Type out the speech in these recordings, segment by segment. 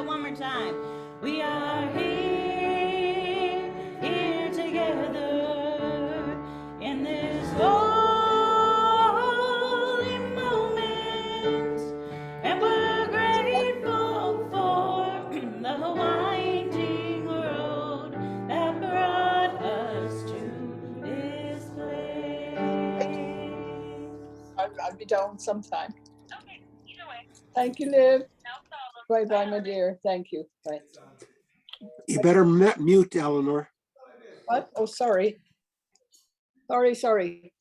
that one more time. We are here, here together in this holy moment, and we're grateful for the winding road that brought us to this place. I'll be down sometime. Okay, either way. Thank you, Liv. No problem. Bye, my dear. Thank you. Bye. You better mute, Eleanor. What? Oh, sorry. Sorry.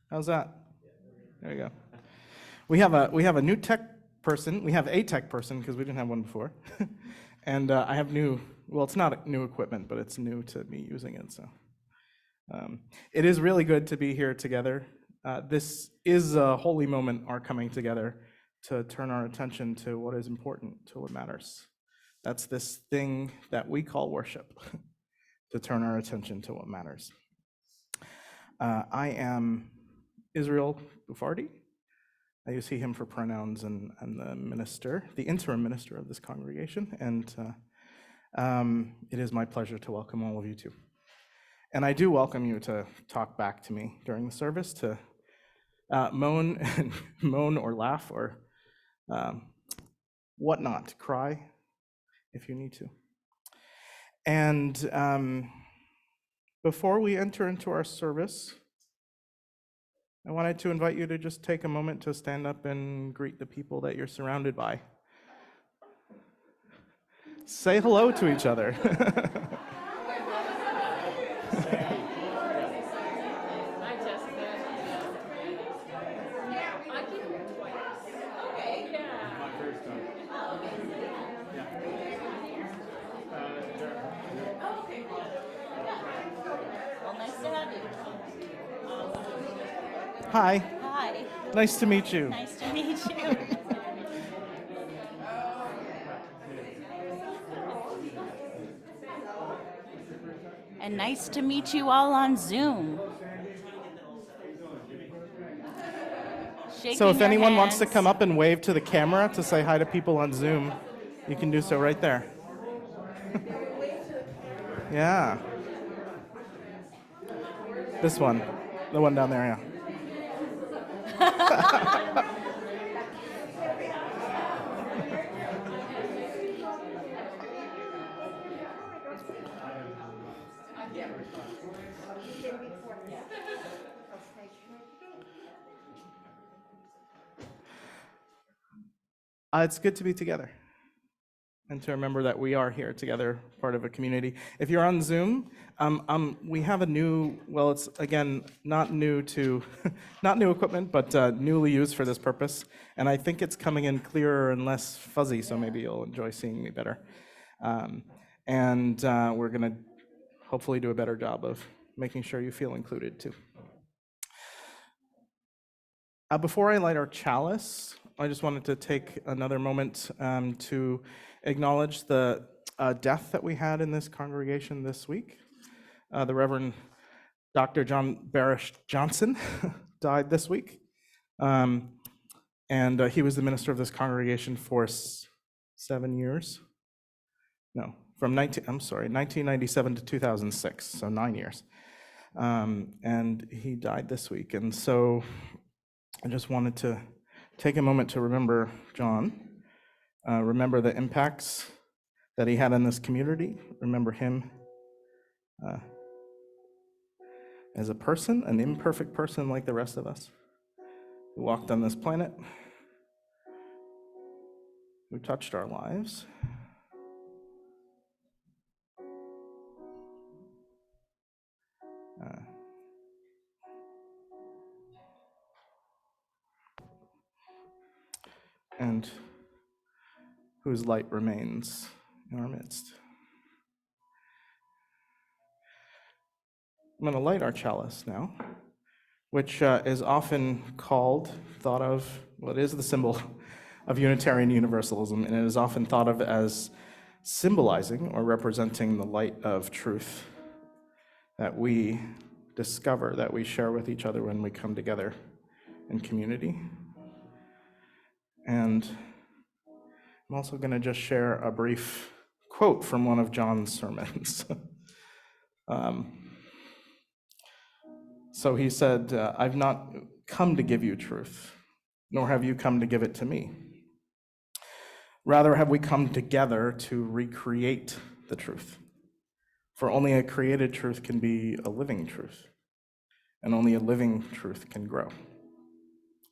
How's that? There you go. We have a new tech person. We have a tech person because we didn't have one before, and I have new. Well, it's not new equipment, but it's new to me using it. So it is really good to be here together. This is a holy moment, our coming together to turn our attention to what is important, to what matters. That's this thing that we call worship, to turn our attention to what matters. I am Israel Bufardi. I use he, him for pronouns, and the minister, the interim minister of this congregation, and it is my pleasure to welcome all of you too. And I do welcome you to talk back to me during the service, to moan or laugh or whatnot, cry if you need to. And before we enter into our service, I wanted to invite you to just take a moment to stand up and greet the people that you're surrounded by. Say hello to each other. Well, nice to have you. Hi. Hi. Nice to meet you. Nice to meet you. And nice to meet you all on Zoom. So if anyone wants to come up and wave to the camera to say hi to people on Zoom, you can do so right there. Yeah. This one, the one down there, yeah. It's good to be together and to remember that we are here together, part of a community. If you're on Zoom, we have a new, well, it's again, not new equipment, but newly used for this purpose. And I think it's coming in clearer and less fuzzy, so maybe you'll enjoy seeing me better. And we're gonna hopefully do a better job of making sure you feel included too. Before I light our chalice, I just wanted to take another moment to acknowledge the death that we had in this congregation this week. The Reverend Dr. John Barish Johnson died this week. And he was the minister of this congregation for 7 years. No, from 1997 to 2006, so 9 years. And he died this week. And so I just wanted to take a moment to remember John, remember the impacts that he had in this community, remember him as a person, an imperfect person like the rest of us, who walked on this planet, who touched our lives. And whose light remains in our midst. I'm going to light our chalice now, which is often thought of, well, it is the symbol of Unitarian Universalism, and it is often thought of as symbolizing or representing the light of truth that we discover that we share with each other when we come together in community. And I'm also going to just share a brief quote from one of John's sermons. So he said, I've not come to give you truth, nor have you come to give it to me. Rather have we come together to recreate the truth. For only a created truth can be a living truth, and only a living truth can grow,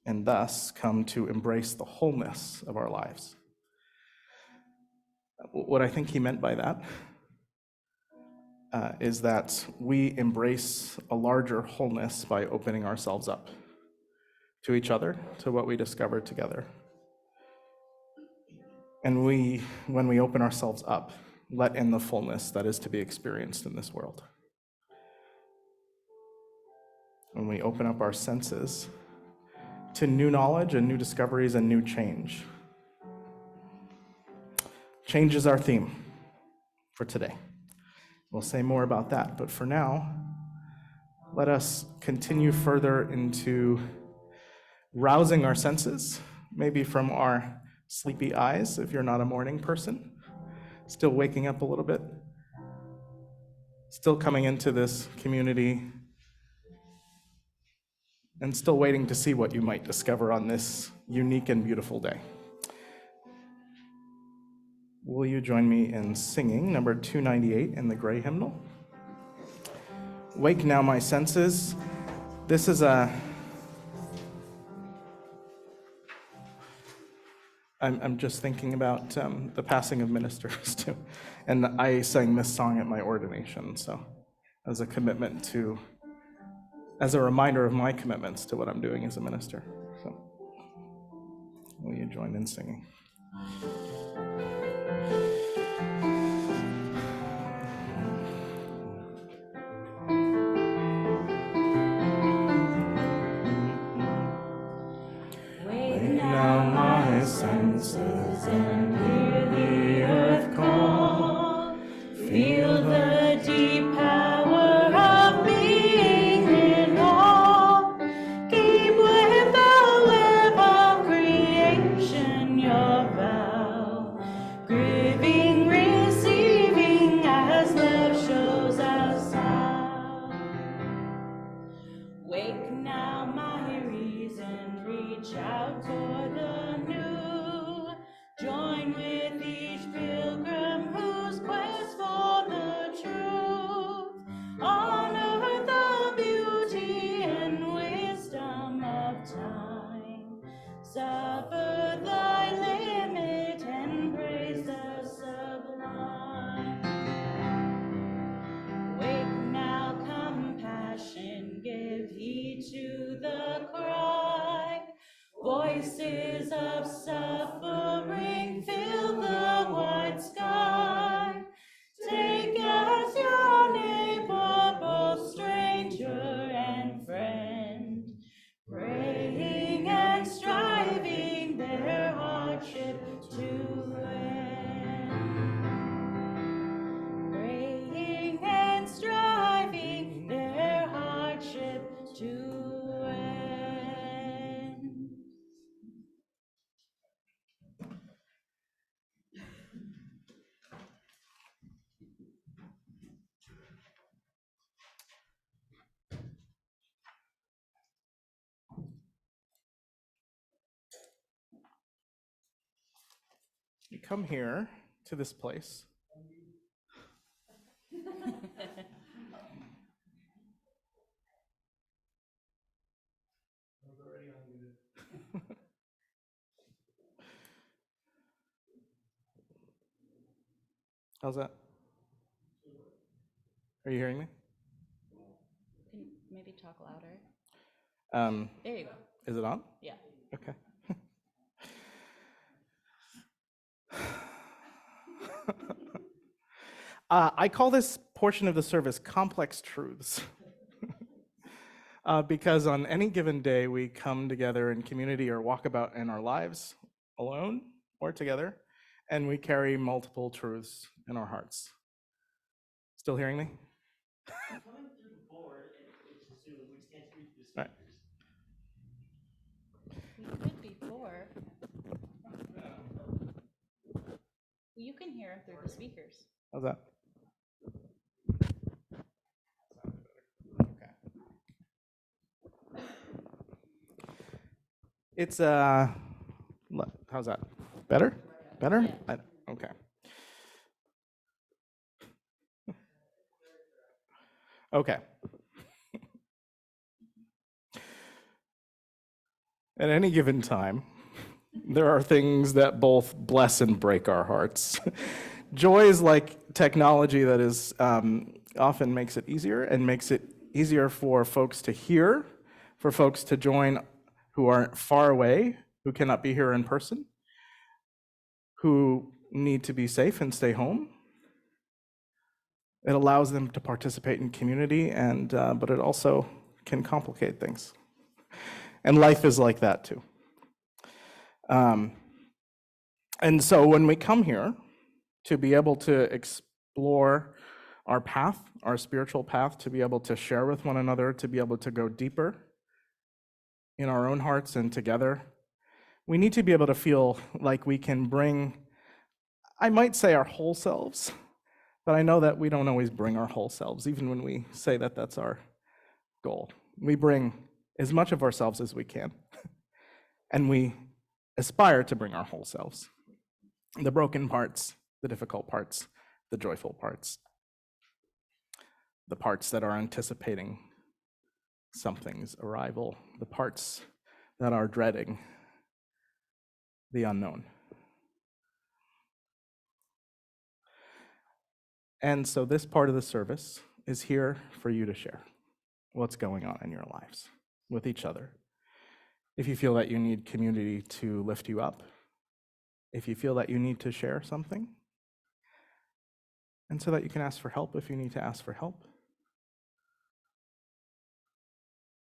and thus come to embrace the wholeness of our lives. What I think he meant by that is that we embrace a larger wholeness by opening ourselves up to each other, to what we discover together. And when we open ourselves up, let in the fullness that is to be experienced in this world. When we open up our senses to new knowledge and new discoveries and new change. Change is our theme for today. We'll say more about that, but for now, let us continue further into rousing our senses, maybe from our sleepy eyes, if you're not a morning person, still waking up a little bit, still coming into this community, and still waiting to see what you might discover on this unique and beautiful day. Will you join me in singing number 298 in the Gray Hymnal? Wake now my senses. This is I'm just thinking about the passing of ministers too. And I sang this song at my ordination, so as a commitment to, as a reminder of my commitments to what I'm doing as a minister. So will you join in singing? Senses and hear the earth call. Feel the deep power of being in awe. Keep with the web of creation your vow. Giving, receiving as love shows us how. Wake now my reason, reach out toward the new. Join with each pilgrim whose quest for the truth. Honor the beauty and wisdom of time. Suffer thy limit and praise the sublime. Wake now compassion, give heed to the cry. Voices of suffering fill the wide sky. Take as your neighbor both stranger and friend, praying and striving their hardship to end. Praying and striving their hardship to end. You come here to this place. How's that? Are you hearing me? Can you maybe talk louder? There you go. Is it on? Yeah. Okay. I call this portion of the service complex truths. Because on any given day, we come together in community or walk about in our lives alone or together, and we carry multiple truths in our hearts. Still hearing me? Right. We could be four. You can hear him through the speakers. How's that? It's how's that? Better? Better? Yeah. Okay. Okay. At any given time, there are things that both bless and break our hearts. Joy is like technology that is often makes it easier and makes it easier for folks to hear, for folks to join who are far away, who cannot be here in person, who need to be safe and stay home. It allows them to participate in community, and but it also can complicate things. And life is like that too. And so when we come here to be able to explore our path, our spiritual path, to be able to share with one another, to be able to go deeper in our own hearts and together, we need to be able to feel like we can bring, I might say, our whole selves, but I know that we don't always bring our whole selves, even when we say that that's our goal. We bring as much of ourselves as we can, and we aspire to bring our whole selves. The broken parts, the difficult parts, the joyful parts, the parts that are anticipating something's arrival, the parts that are dreading the unknown. And so this part of the service is here for you to share what's going on in your lives with each other. If you feel that you need community to lift you up, if you feel that you need to share something, and so that you can ask for help if you need to ask for help.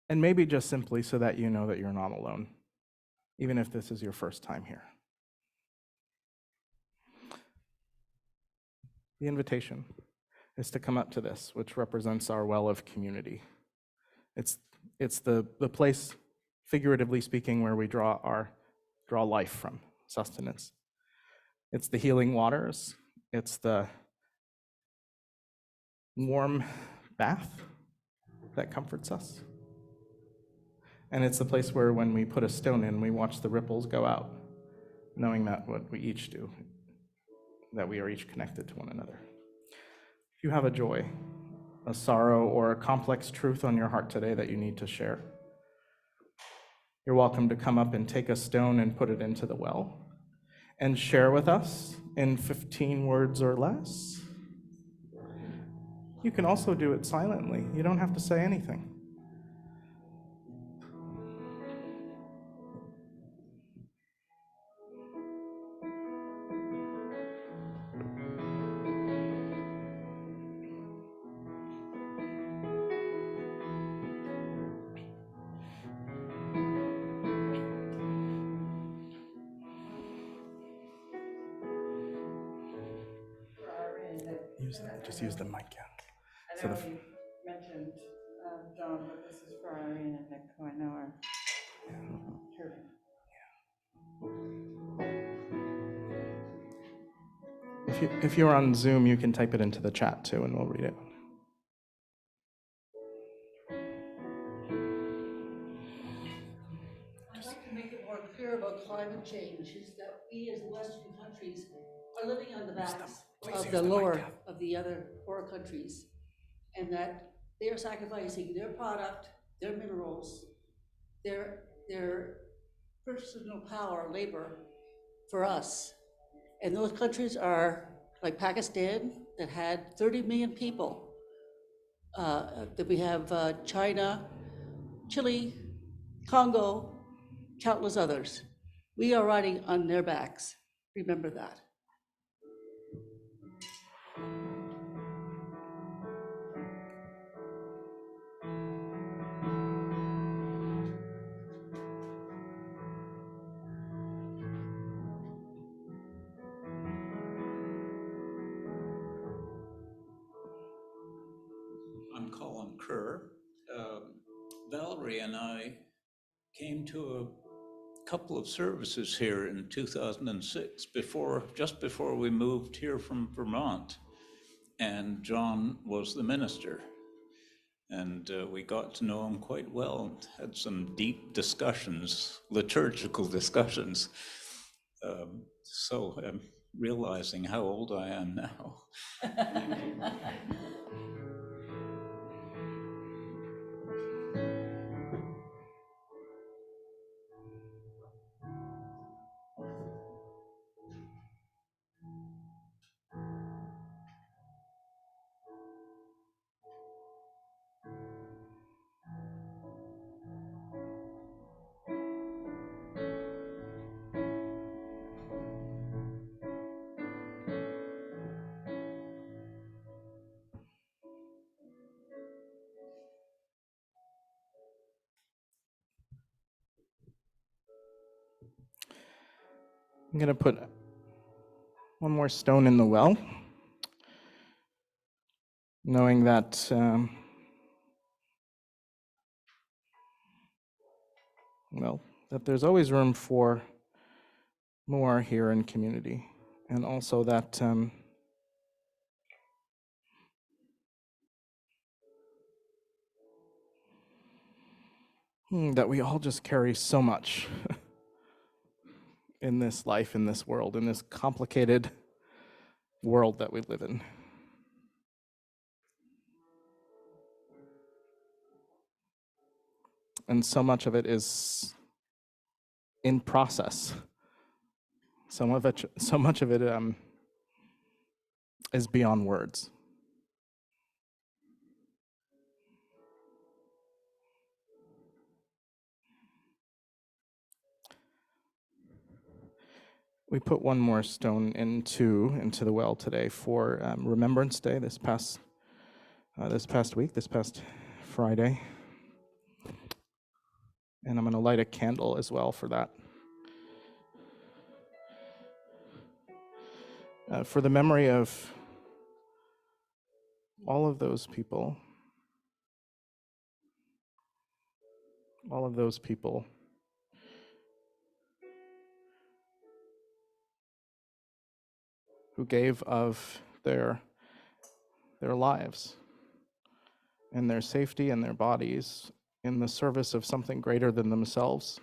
And maybe just simply so that you know that you're not alone, even if this is your first time here. The invitation is to come up to this, which represents our well of community. It's the place, figuratively speaking, where we draw life from, sustenance. It's the healing waters. It's the warm bath that comforts us. And it's the place where when we put a stone in, we watch the ripples go out, knowing that what we each do, that we are each connected to one another. If you have a joy, a sorrow, or a complex truth on your heart today that you need to share, you're welcome to come up and take a stone and put it into the well and share with us in 15 words or less. You can also do it silently. You don't have to say anything. Just use the mic, yeah. I know you mentioned John, but this is for Irene and Nick, who I know are hurting. If you're on Zoom, you can type it into the chat too, and we'll read it. I'd like to make it more clear about climate change is that we as Western countries are living on the backs of the other poorer countries, and that they are sacrificing their product, their minerals, their personal power, labor for us. And those countries are like Pakistan that had 30 million people. That we have China, Chile, Congo, countless others. We are riding on their backs. Remember that. I'm Colin Kerr. Valerie Valerie and I came to a couple of services here in 2006, just before we moved here from Vermont, and John was the minister. And we got to know him quite well, and had some deep discussions, liturgical discussions. So I'm realizing how old I am now. I'm going to put one more stone in the well, knowing that that there's always room for more here in community, and also that that we all just carry so much in this life, in this world, in this complicated world that we live in. And so much of it is in process. So much of it is beyond words. We put one more stone into the well today for Remembrance Day this past week, this past Friday. And I'm going to light a candle as well for that. For the memory of all of those people who gave of their lives and their safety and their bodies in the service of something greater than themselves,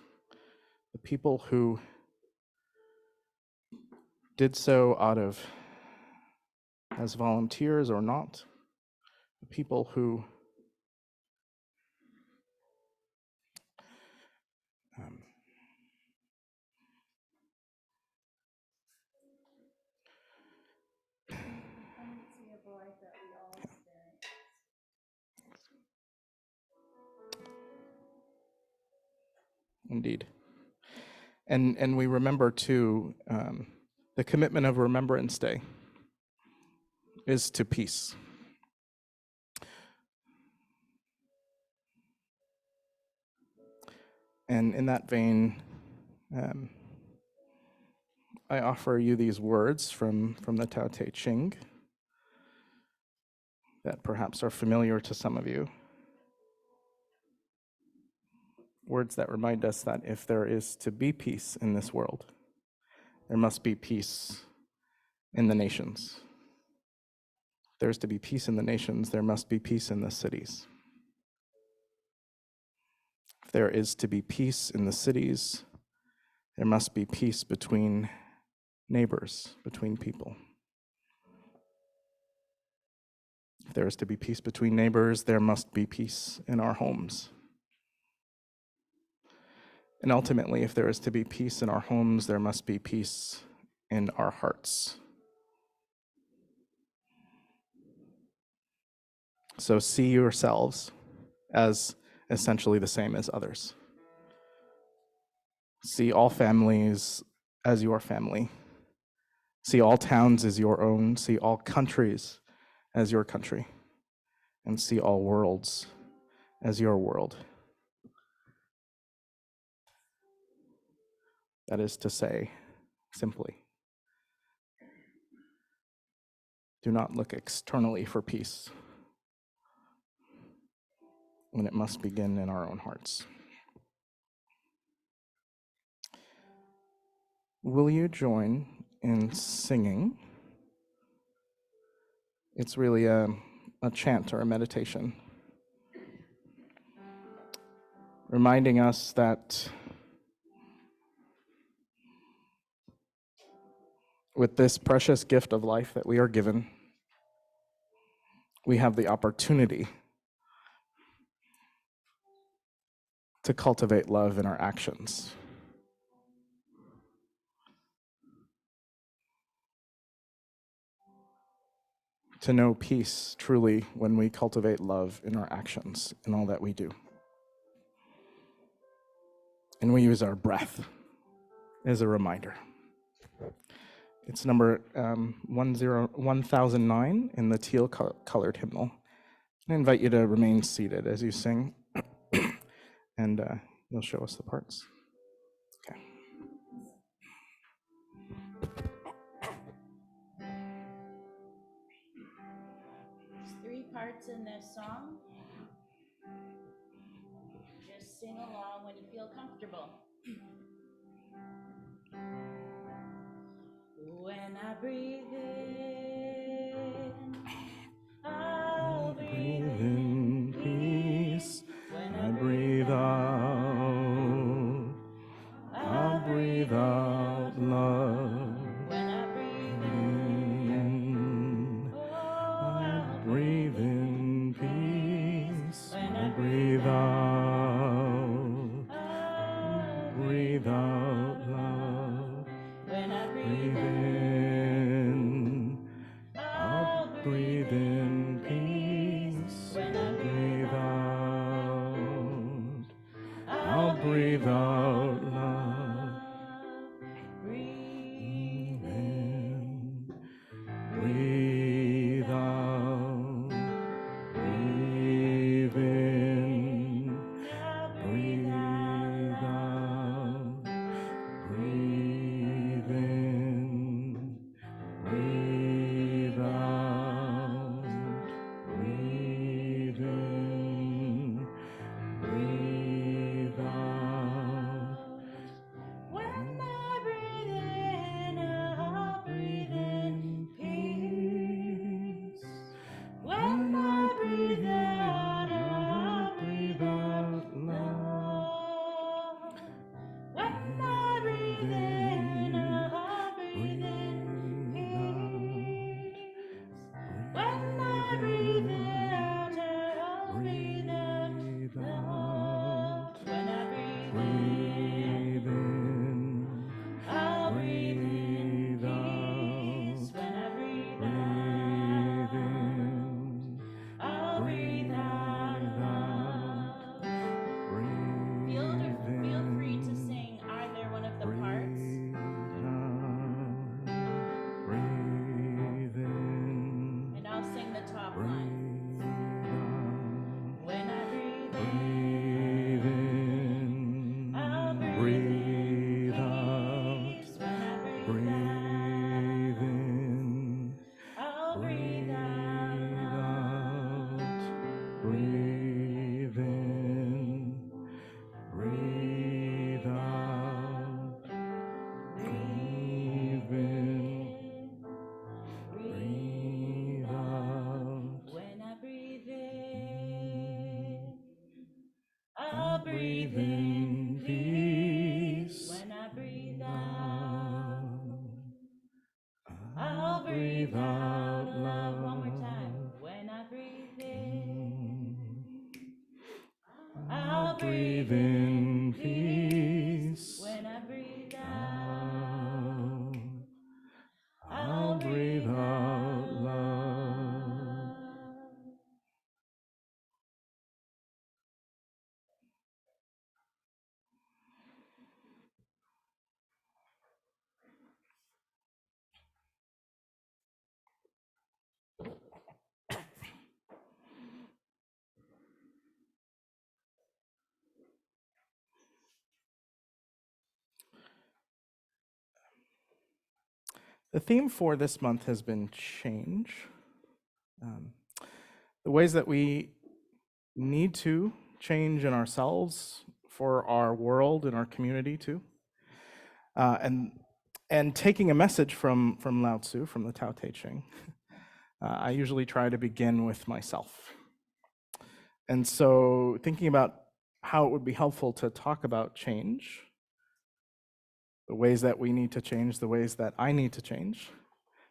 the people who did so as volunteers or not, the people who Indeed. And we remember too, the commitment of Remembrance Day is to peace. And in that vein, I offer you these words from the Tao Te Ching that perhaps are familiar to some of you. Words that remind us that if there is to be peace in this world, there must be peace in the nations. If there's to be peace in the nations, there must be peace in the cities. If there is to be peace in the cities, there must be peace between neighbors, between people. If there is to be peace between neighbors, there must be peace in our homes. And ultimately, if there is to be peace in our homes, there must be peace in our hearts. So see yourselves as essentially the same as others. See all families as your family. See all towns as your own. See all countries as your country. And see all worlds as your world. That is to say, simply, do not look externally for peace. and it must begin in our own hearts. Will you join in singing? It's really a chant or a meditation, reminding us that with this precious gift of life that we are given, we have the opportunity to cultivate love in our actions. To know peace truly when we cultivate love in our actions, in all that we do. And we use our breath as a reminder. It's number 1009 in the teal colored hymnal. I invite you to remain seated as you sing, and you'll show us the parts. Okay. There's 3 parts in this song. Just sing along when you feel comfortable. When I breathe in, I'll breathe in peace. When I breathe out, I'll breathe out love. When I breathe in, I'll breathe in peace. When I breathe out, I'll breathe out love. When I breathe in, I'll breathe in peace. When I breathe out, I'll breathe out love. Breathe in, breathe out, breathe in, breathe out, breathe in, breathe out, breathe in, breathe out. When I breathe in, I'll breathe in peace. When I breathe out, I'll breathe out love. When I breathe in, I'll breathe in peace. When I breathe out, I'll breathe out love. When I breathe in, I'll breathe in peace. When I breathe in, I'll breathe out love. Feel free to sing either one of the parts. And I'll sing the top line. When I breathe in, I'll breathe out. When I breathe in, I'll breathe out. Breathe in, breathe out. Breathe in, breathe out. When I breathe in, I'll breathe in peace. When I breathe out, I'll breathe out love. One more time. When I breathe in, I'll breathe in peace. When I breathe out, I'll breathe out love. The theme for this month has been change. The ways that we need to change in ourselves, for our world and our community too. And taking a message from Lao Tzu, from the Tao Te Ching, I usually try to begin with myself. And so thinking about how it would be helpful to talk about change, the ways that we need to change, the ways that I need to change,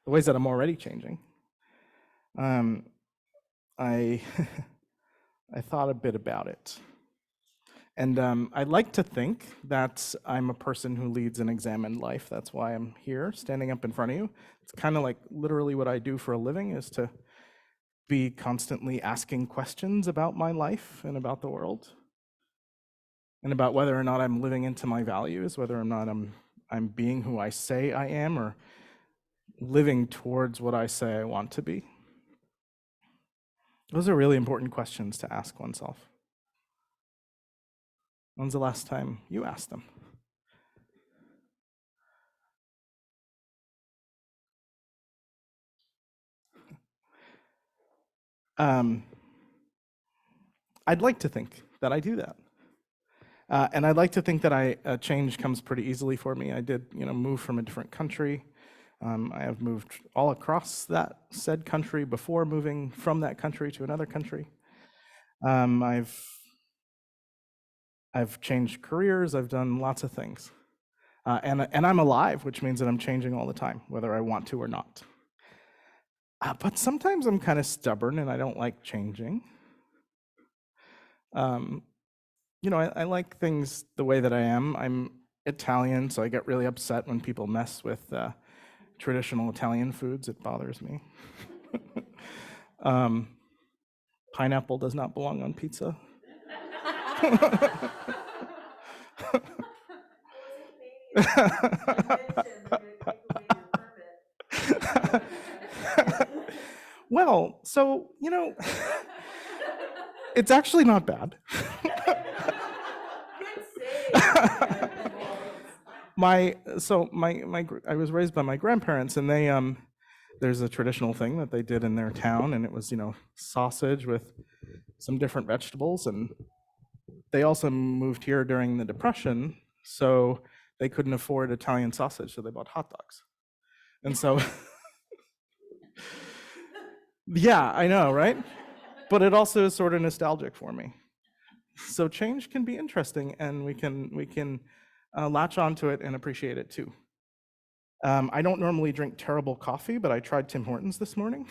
the ways that I'm already changing, I I thought a bit about it. And I like to think that I'm a person who leads an examined life. That's why I'm here, standing up in front of you. It's kind of like literally what I do for a living, is to be constantly asking questions about my life and about the world, and about whether or not I'm living into my values, whether or not I'm being who I say I am, or living towards what I say I want to be. Those are really important questions to ask oneself. When's the last time you asked them? I'd like to think that I do that. And I'd like to think that change comes pretty easily for me. I did, move from a different country. I have moved all across that said country before moving from that country to another country. I've changed careers. I've done lots of things. And I'm alive, which means that I'm changing all the time, whether I want to or not. But sometimes I'm kind of stubborn and I don't like changing. I like things the way that I am. I'm Italian, so I get really upset when people mess with traditional Italian foods. It bothers me. Pineapple does not belong on pizza. Well, so, it's actually not bad. I was raised by my grandparents, and they there's a traditional thing that they did in their town, and it was sausage with some different vegetables, and they also moved here during the Depression, so they couldn't afford Italian sausage, so they bought hot dogs. And so yeah, I know, right? But it also is sort of nostalgic for me. So change can be interesting, and we can latch onto it and appreciate it too. I don't normally drink terrible coffee, but I tried Tim Hortons this morning.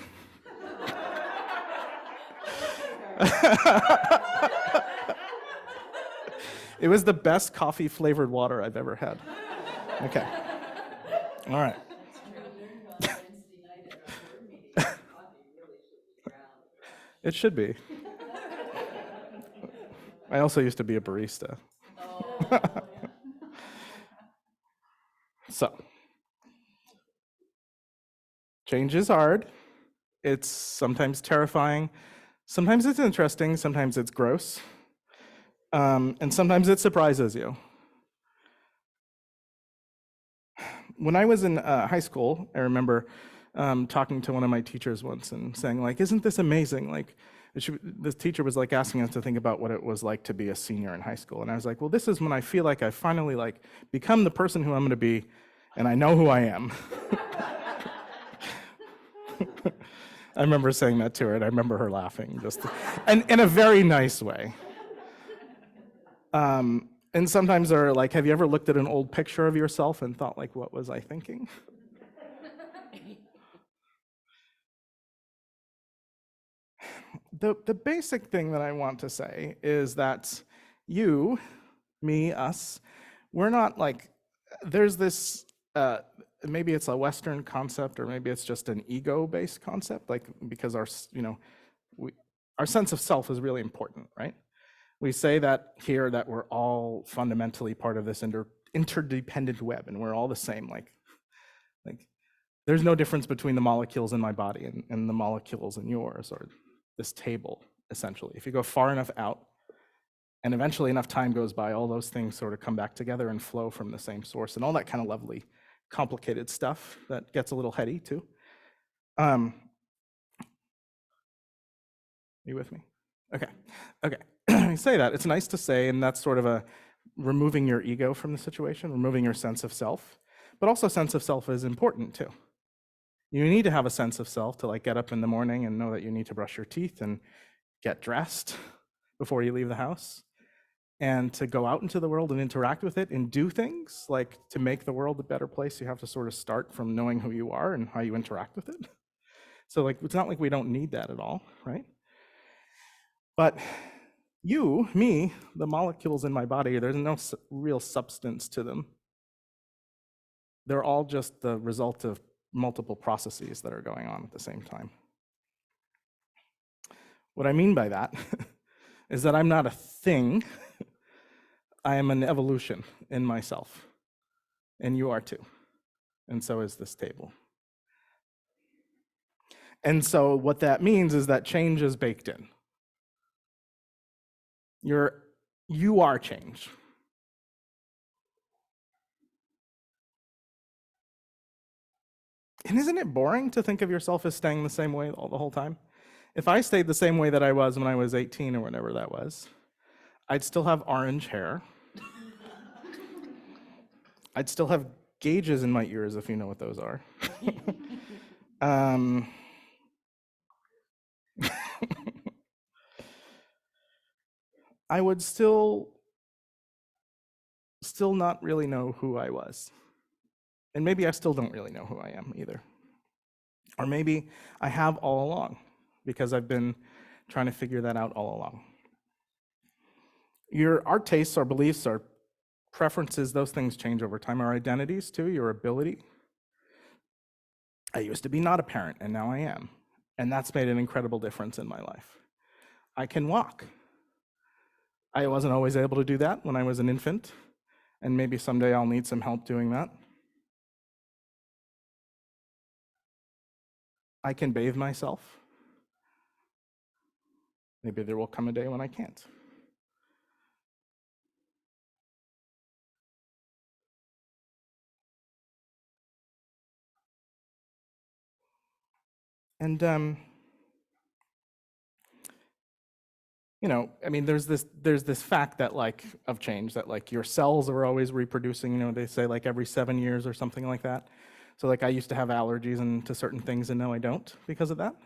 It was the best coffee flavored water I've ever had. Okay. All right. It should be. I also used to be a barista. So, change is hard. It's sometimes terrifying. Sometimes it's interesting. Sometimes it's gross. And sometimes it surprises you. When I was in high school, I remember talking to one of my teachers once and saying, isn't this amazing? This teacher was asking us to think about what it was like to be a senior in high school. And I was like, well, this is when I feel like I finally become the person who I'm going to be, and I know who I am. I remember saying that to her, and I remember her laughing, and in a very nice way. And sometimes they're have you ever looked at an old picture of yourself and thought, what was I thinking? The basic thing that I want to say is that you, me, us, we're not there's this, maybe it's a Western concept, or maybe it's just an ego-based concept, because our sense of self is really important, right? We say that here, that we're all fundamentally part of this interdependent web, and we're all the same. There's no difference between the molecules in my body and the molecules in yours, or this table, essentially. If you go far enough out, and eventually enough time goes by, all those things sort of come back together and flow from the same source, and all that kind of lovely, complicated stuff that gets a little heady too. Are you with me? Okay. I say that, it's nice to say, and that's sort of a removing your ego from the situation, removing your sense of self. But also sense of self is important too. You need to have a sense of self to like get up in the morning and know that you need to brush your teeth and get dressed before you leave the house, and to go out into the world and interact with it and do things. Like to make the world a better place, you have to sort of start from knowing who you are and how you interact with it. So like, it's not like we don't need that at all, right? But you, me, the molecules in my body, there's no real substance to them. They're all just the result of multiple processes that are going on at the same time. What I mean by that is that I'm not a thing. I am an evolution in myself, and you are too, and so is this table. And so what that means is that change is baked in. You are change. And isn't it boring to think of yourself as staying the same way all the whole time? If I stayed the same way that I was when I was 18 or whatever that was, I'd still have orange hair. I'd still have gauges in my ears, if you know what those are. I would still not really know who I was. And maybe I still don't really know who I am either. Or maybe I have all along, because I've been trying to figure that out all along. Our tastes, our beliefs, our preferences, those things change over time. Our identities too, your ability. I used to be not a parent, and now I am. And that's made an incredible difference in my life. I can walk. I wasn't always able to do that when I was an infant, and maybe someday I'll need some help doing that. I can bathe myself. Maybe there will come a day when I can't. And I mean, there's this fact that like of change, that like your cells are always reproducing. They say like every 7 years or something like that. So like I used to have allergies to certain things, and now I don't because of that.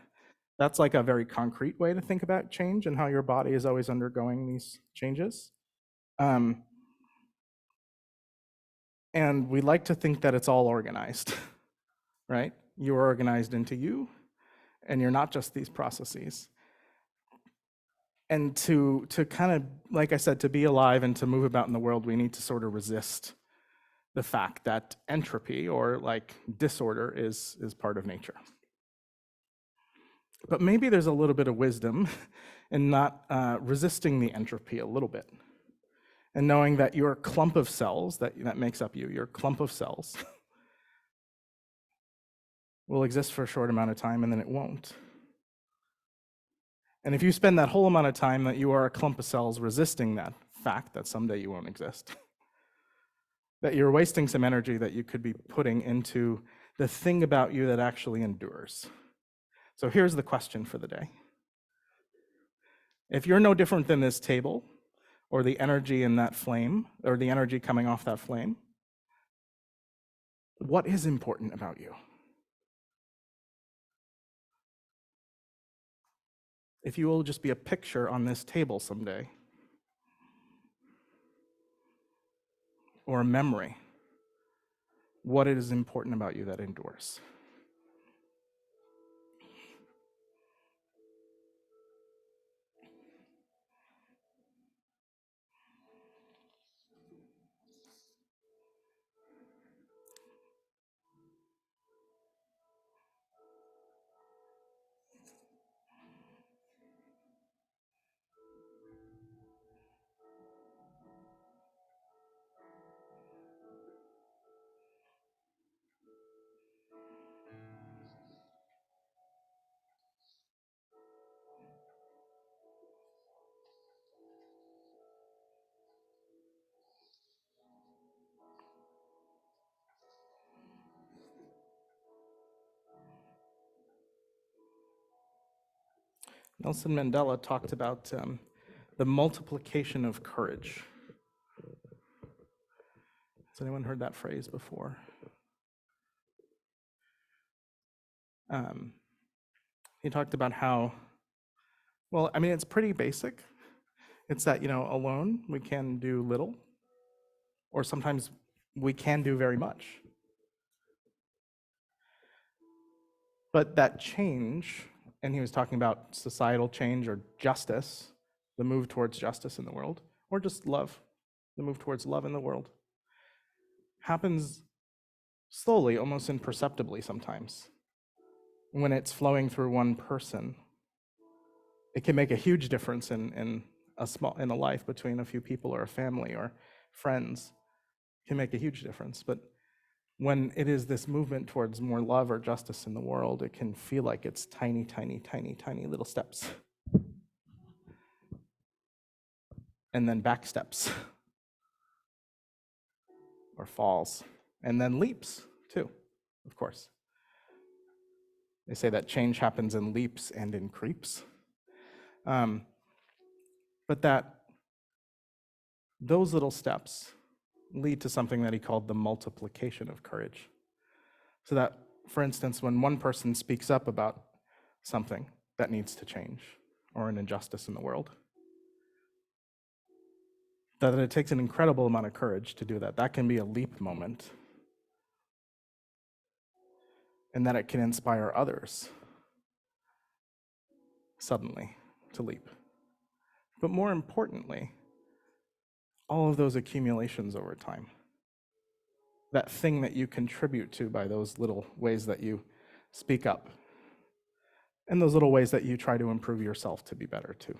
That's like a very concrete way to think about change and how your body is always undergoing these changes. And we like to think that it's all organized, right? You're organized into you, and you're not just these processes. And to kind of, like I said, to be alive and to move about in the world, we need to sort of resist the fact that entropy or like disorder is part of nature. But maybe there's a little bit of wisdom in not resisting the entropy a little bit, and knowing that your clump of cells that makes up you, your clump of cells, will exist for a short amount of time and then it won't. And if you spend that whole amount of time that you are a clump of cells resisting that fact that someday you won't exist, that you're wasting some energy that you could be putting into the thing about you that actually endures. So here's the question for the day. If you're no different than this table, or the energy in that flame, or the energy coming off that flame, what is important about you? If you will just be a picture on this table someday, or a memory, what is important about you that endures? Nelson Mandela talked about the multiplication of courage. Has anyone heard that phrase before? He talked about how, well, I mean, it's pretty basic. It's that, alone we can do little, or sometimes we can do very much. But that change, and he was talking about societal change or justice, the move towards justice in the world, or just love, the move towards love in the world, happens slowly, almost imperceptibly sometimes. When it's flowing through one person, it can make a huge difference in a life between a few people or a family or friends. It can make a huge difference. But when it is this movement towards more love or justice in the world, it can feel like it's tiny, tiny, tiny, tiny little steps. And then back steps. Or falls. And then leaps, too, of course. They say that change happens in leaps and in creeps. But those little steps lead to something that he called the multiplication of courage. So that, for instance, when one person speaks up about something that needs to change, or an injustice in the world, that it takes an incredible amount of courage to do that. That can be a leap moment. And that it can inspire others suddenly to leap. But more importantly, all of those accumulations over time, that thing that you contribute to by those little ways that you speak up, and those little ways that you try to improve yourself to be better too.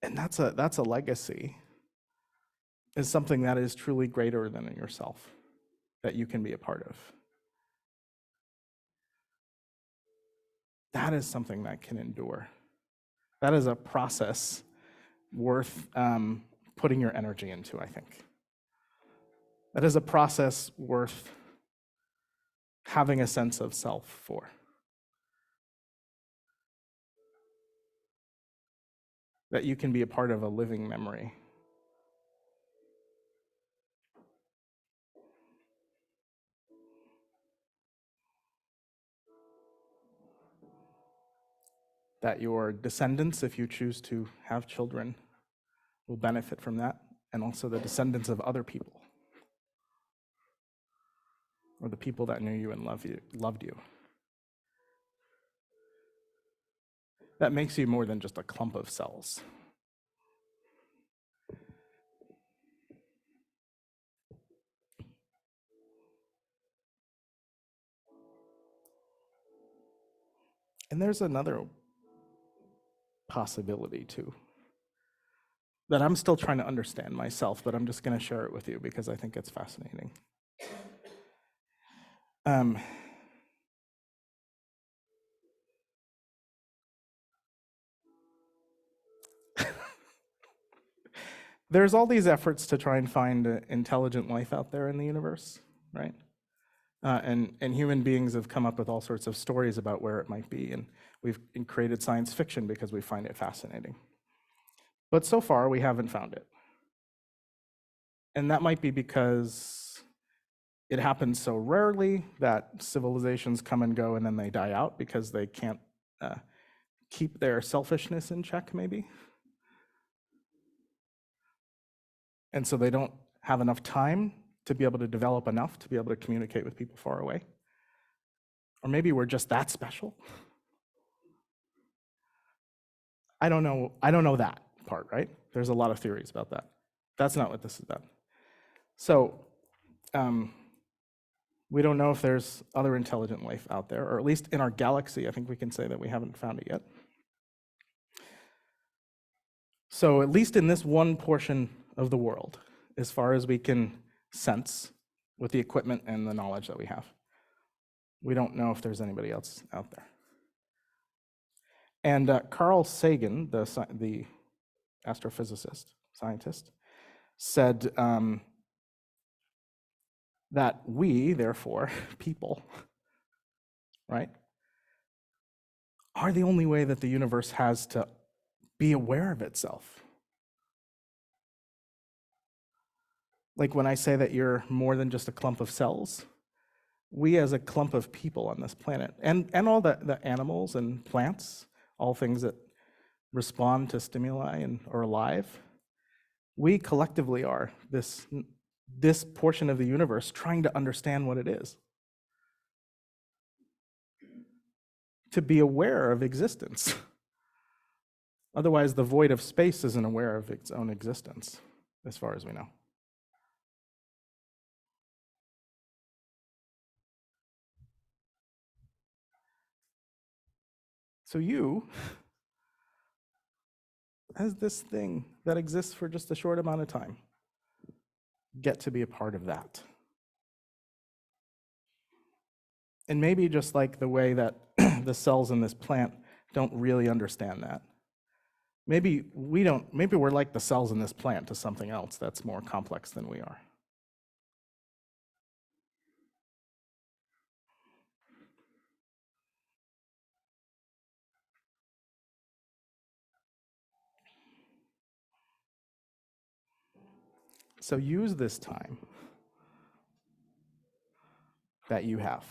And that's a legacy, is something that is truly greater than in yourself, that you can be a part of. That is something that can endure. That is a process worth putting your energy into, I think. That is a process worth having a sense of self for. That you can be a part of a living memory. That your descendants, if you choose to have children, will benefit from that, and also the descendants of other people, or the people that knew you and loved you. That makes you more than just a clump of cells. And there's another possibility too, that I'm still trying to understand myself, but I'm just going to share it with you because I think it's fascinating. There's all these efforts to try and find intelligent life out there in the universe, right? And human beings have come up with all sorts of stories about where it might be, and we've created science fiction because we find it fascinating. But so far, we haven't found it. And that might be because it happens so rarely that civilizations come and go and then they die out because they can't keep their selfishness in check, maybe. And so they don't have enough time to be able to develop enough to be able to communicate with people far away. Or maybe we're just that special. I don't know that part, right? There's a lot of theories about that. That's not what this is about. So we don't know if there's other intelligent life out there, or at least in our galaxy, I think we can say that we haven't found it yet. So at least in this one portion of the world, as far as we can sense with the equipment and the knowledge that we have, we don't know if there's anybody else out there. And Carl Sagan, the astrophysicist, scientist, said that we, therefore, people, right, are the only way that the universe has to be aware of itself. Like when I say that you're more than just a clump of cells, we as a clump of people on this planet, and all the animals and plants, all things that respond to stimuli and are alive, we collectively are this portion of the universe trying to understand what it is. To be aware of existence. Otherwise, the void of space isn't aware of its own existence, as far as we know. So you, as this thing that exists for just a short amount of time, get to be a part of that. And maybe just like the way that the cells in this plant don't really understand that. Maybe we're like the cells in this plant to something else that's more complex than we are. So use this time that you have.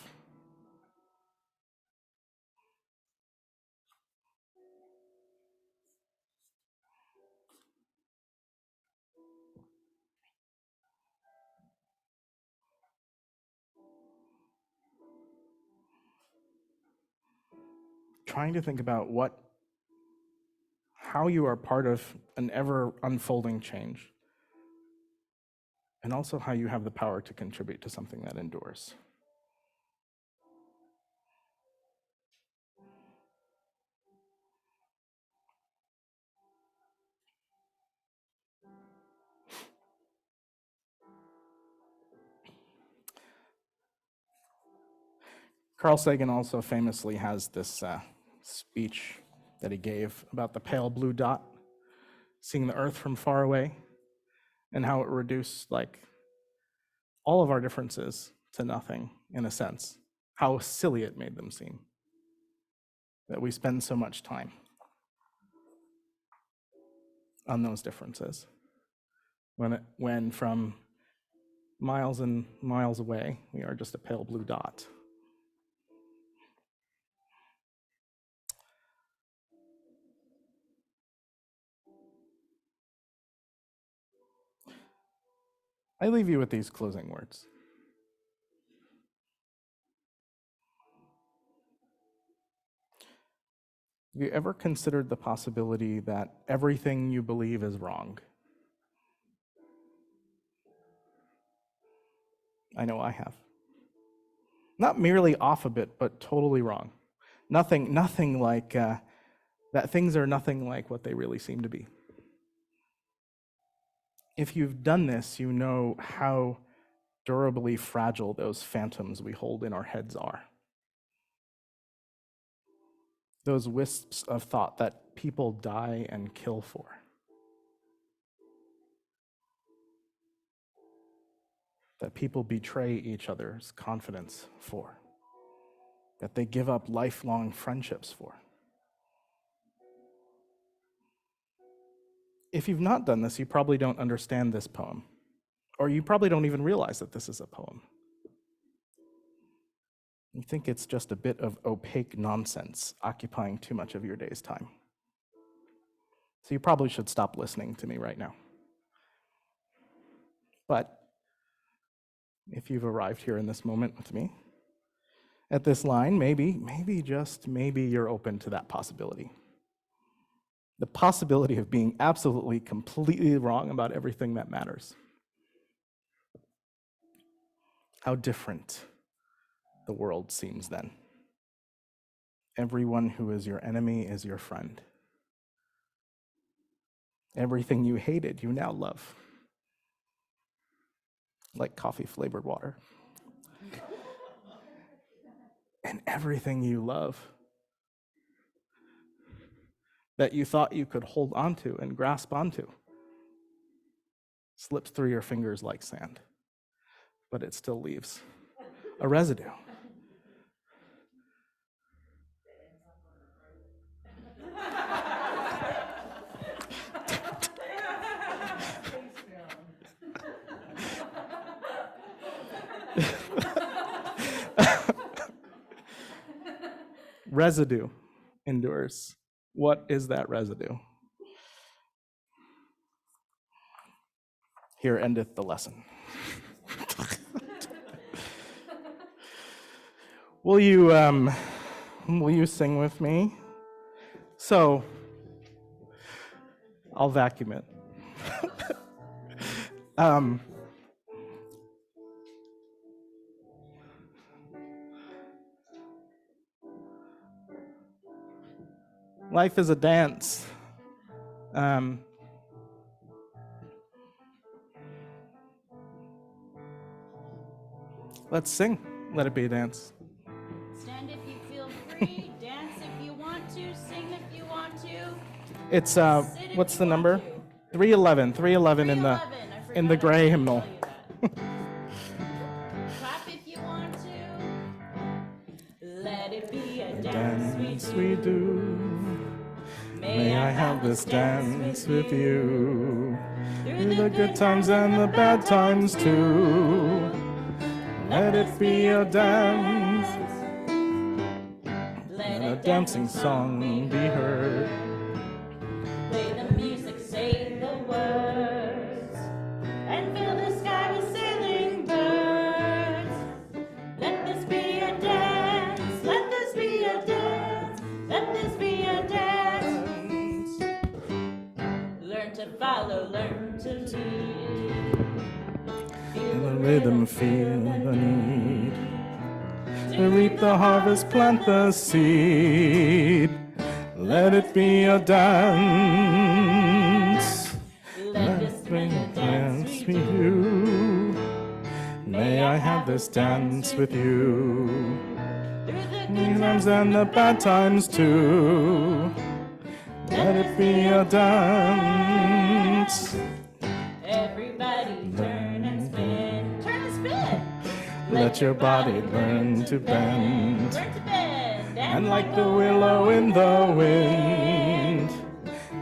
Trying to think about how you are part of an ever unfolding change, and also how you have the power to contribute to something that endures. Carl Sagan also famously has this speech that he gave about the pale blue dot, seeing the Earth from far away, and how it reduced like all of our differences to nothing, in a sense. How silly it made them seem, that we spend so much time on those differences, when from miles and miles away, we are just a pale blue dot. I leave you with these closing words. Have you ever considered the possibility that everything you believe is wrong? I know I have. Not merely off a bit, but totally wrong. Nothing like, that things are nothing like what they really seem to be. If you've done this, you know how durably fragile those phantoms we hold in our heads are. Those wisps of thought that people die and kill for. That people betray each other's confidence for. That they give up lifelong friendships for. If you've not done this, you probably don't understand this poem, or you probably don't even realize that this is a poem. You think it's just a bit of opaque nonsense occupying too much of your day's time. So you probably should stop listening to me right now. But if you've arrived here in this moment with me, at this line, maybe, just maybe you're open to that possibility. The possibility of being absolutely, completely wrong about everything that matters. How different the world seems then. Everyone who is your enemy is your friend. Everything you hated, you now love. Like coffee-flavored water. And everything you love that you thought you could hold onto and grasp onto slips through your fingers like sand, but it still leaves a residue. Residue endures. What is that residue? Here endeth the lesson. Will you sing with me? So, I'll vacuum it. Life is a dance. Let's sing. Let it be a dance. Stand if you feel free, dance if you want to, sing if you want to. It's Sit if what's you the want number? to. 311. 311 in the 311, I forgot in the I gray didn't hymnal. tell you that. Clap if you want to. Let it be a dance we do. May I have this dance with you. Through the good times and the bad times too. Let it be a dance. Let a dancing song be heard. Play the music, say the words, and fill the sky with sailing birds. Let this be a dance, let this be a dance, let this be a dance. Learn to follow, learn to lead. In the rhythm, feel the need. To reap the harvest, plant the seed. Let it be a dance. Let this be a dance we with do. you. May I have this dance with you. Through the The good times and the bad times too. Let it be a dance. everybody turn and spin. Turn and spin. Let your body learn to bend. Learn to bend. And like the willow in the wind,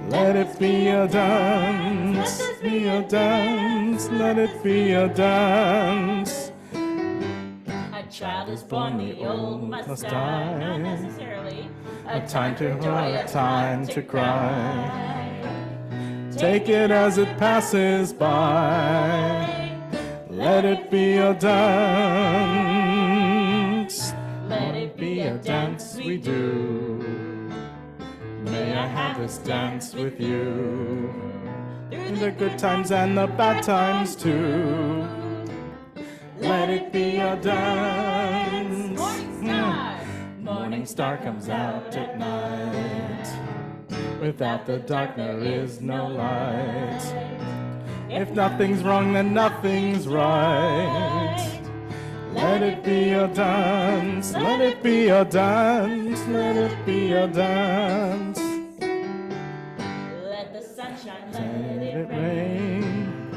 let it be a dance. Let this Be a dance. Let it be a dance. A child is born, the old must die. Not necessarily. A time to joy, a time to cry. Take it as it passes by. Let it be a dance. Let it be a dance we do. May I have this dance with you. In the good times and the bad times too. Let it be a dance. Morning star. Morning star comes out at night. Without the dark there is no light. If nothing's wrong, then nothing's right. Let it be a dance. Let it be a dance. Let it be a dance. Let the sunshine, Let let it it rain. rain.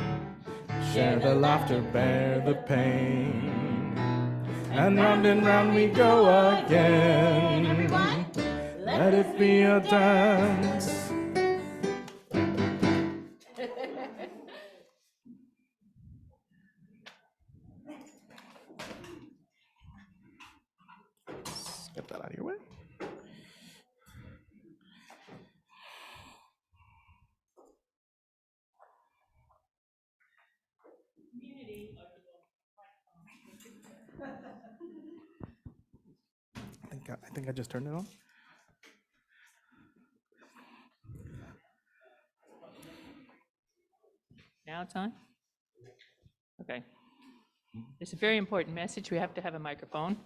Share the laughter, bear the pain. And round we go again. Everyone, Let it be a dance. Get that out of your way. I think I just turned it on. Now it's on? Okay. It's a very important message. We have to have a microphone.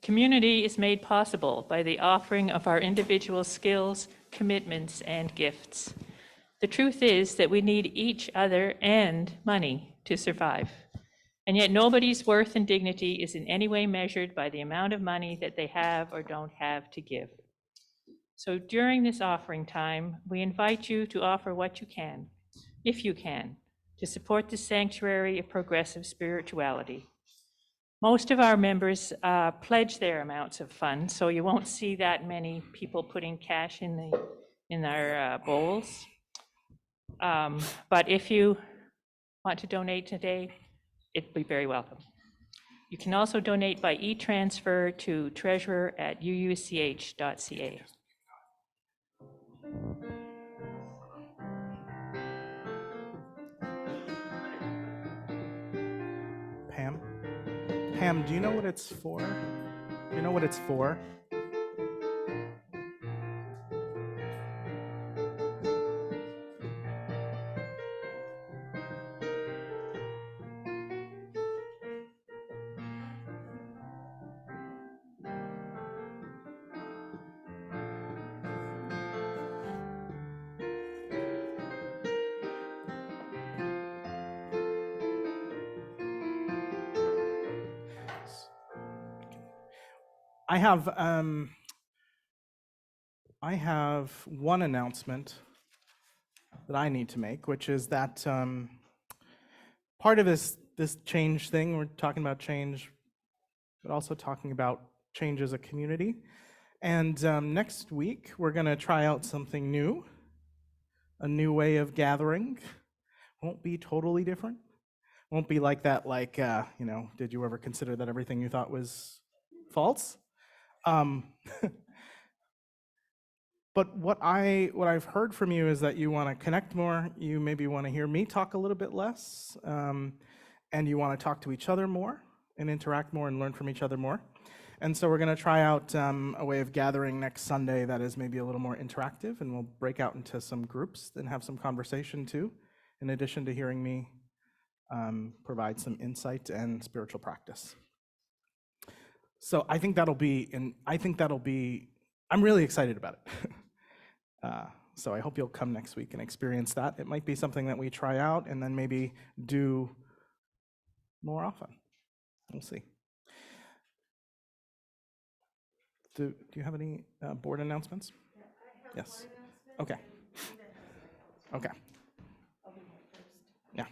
Community is made possible by the offering of our individual skills, commitments, and gifts. The truth is that we need each other and money to survive. And yet nobody's worth and dignity is in any way measured by the amount of money that they have or don't have to give. So during this offering time, we invite you to offer what you can, if you can, to support the sanctuary of progressive spirituality. Most of our members pledge their amounts of funds, so you won't see that many people putting cash in our bowls. But if you want to donate today, it'd be very welcome. You can also donate by e-transfer to treasurer@uuch.ca. Pam? Pam, do you know what it's for? Do you know what it's for? I have one announcement that I need to make, which is that part of this change thing, we're talking about change, but also talking about change as a community. And next week, we're going to try out something new, a new way of gathering. Won't be totally different. Won't be like that, did you ever consider that everything you thought was false? But what I've heard from you is that you want to connect more, you maybe want to hear me talk a little bit less, and you want to talk to each other more and interact more and learn from each other more. And so we're going to try out a way of gathering next Sunday that is maybe a little more interactive, and we'll break out into some groups and have some conversation too, in addition to hearing me provide some insight and spiritual practice. So I think that'll be, I'm really excited about it. So I hope you'll come next week and experience that. It might be something that we try out and then maybe do more often. We'll see. Do you have any board announcements? Yeah, I have yes. Okay. Okay. Yeah.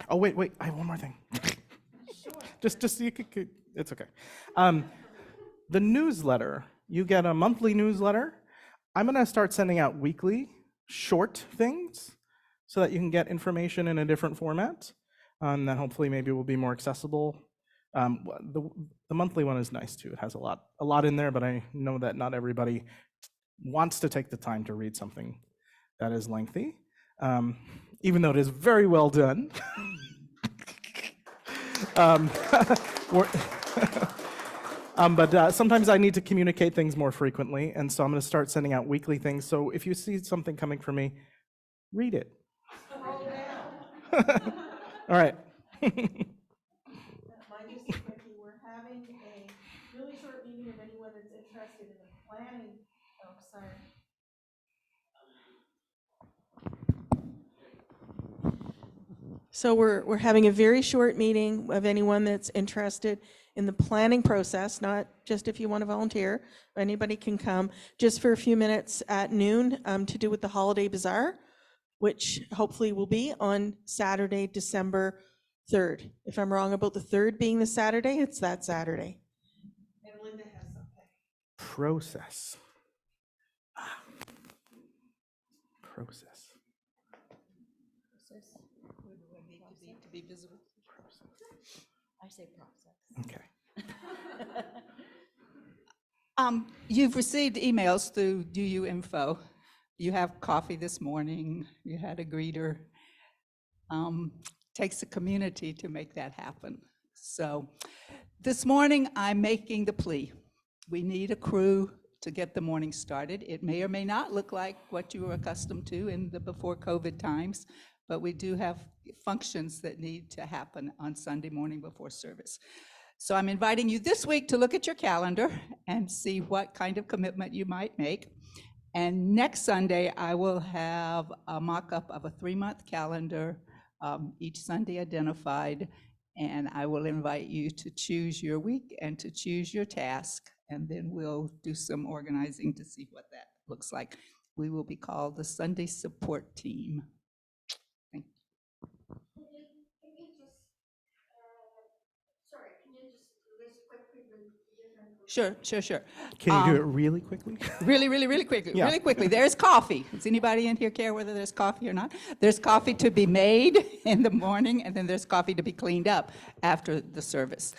Oh, wait. I have one more thing. Sure. just so you could, it's okay. The newsletter, you get a monthly newsletter. I'm going to start sending out weekly short things so that you can get information in a different format. That hopefully maybe will be more accessible. The monthly one is nice too. It has a lot in there, but I know that not everybody wants to take the time to read something that is lengthy, even though it is very well done. But sometimes I need to communicate things more frequently, and so I'm going to start sending out weekly things. So if you see something coming from me, read it. All right. Mine just a quickie. We're having a really short meeting of anyone that's interested in the planning. Oh, sorry. So we're having a very short meeting of anyone that's interested in the planning process, not just if you want to volunteer. Anybody can come just for a few minutes at noon to do with the Holiday Bazaar, which hopefully will be on Saturday, December 3rd. If I'm wrong about the 3rd being the Saturday, it's that Saturday. And Linda has something. Process. Process. To be visible. I say process. Okay. You've received emails through UU Info. You have coffee this morning. You had a greeter. Takes a community to make that happen. So this morning, I'm making the plea. We need a crew to get the morning started. It may or may not look like what you were accustomed to in the before COVID times, but we do have functions that need to happen on Sunday morning before service. So I'm inviting you this week to look at your calendar and see what kind of commitment you might make. And next Sunday, I will have a mock-up of a 3-month calendar, each Sunday identified, and I will invite you to choose your week and to choose your task, and then we'll do some organizing to see what that looks like. We will be called the Sunday Support Team. Thank you. Sure. Can you do it really quickly? Really quickly, Yeah. really quickly. There's coffee. Does anybody in here care whether there's coffee or not? There's coffee to be made in the morning, and then there's coffee to be cleaned up after the service.